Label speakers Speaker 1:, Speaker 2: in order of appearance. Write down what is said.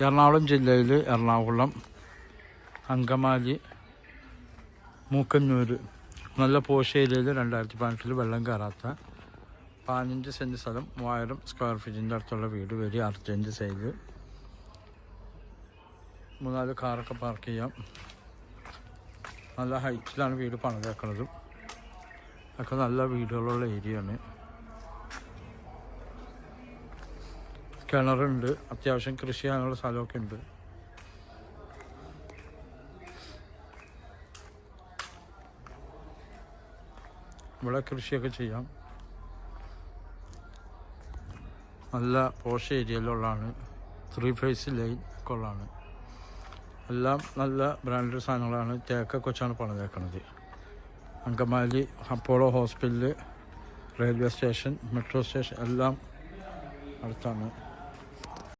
Speaker 1: എറണാകുളം ജില്ലയിൽ എറണാകുളം അങ്കമാലി മൂക്കന്നൂർ നല്ല പോഷ് ഏരിയയിൽ 2018 വെള്ളം കയറാത്ത 15 സെൻറ്റ് സ്ഥലം 3000 സ്ക്വയർ ഫീറ്റിൻ്റെ അടുത്തുള്ള വീട് വരി അർജൻറ്റ് സൈഡ് 3-4 കാറൊക്കെ പാർക്ക് ചെയ്യാം. നല്ല ഹൈറ്റിലാണ് വീട് പണിതേക്കുന്നത്. ഒക്കെ നല്ല വീടുകളുള്ള ഏരിയയാണ്. കിണറുണ്ട്, അത്യാവശ്യം കൃഷി ചെയ്യാനുള്ള സ്ഥലമൊക്കെ ഉണ്ട്. ഇവിടെ കൃഷിയൊക്കെ ചെയ്യാം. നല്ല പോഷ് ഏരിയയിലുള്ളതാണ്. 3 ഫേസ് ലൈൻ ഒക്കെ ഉള്ളതാണ്. എല്ലാം നല്ല ബ്രാൻഡഡ് സാധനങ്ങളാണ്. തേക്കൊക്കെ വെച്ചാണ് പണിതേക്കുന്നത്. Angamaly Apollo hospital, railway station, metro station എല്ലാം അടുത്താണ്.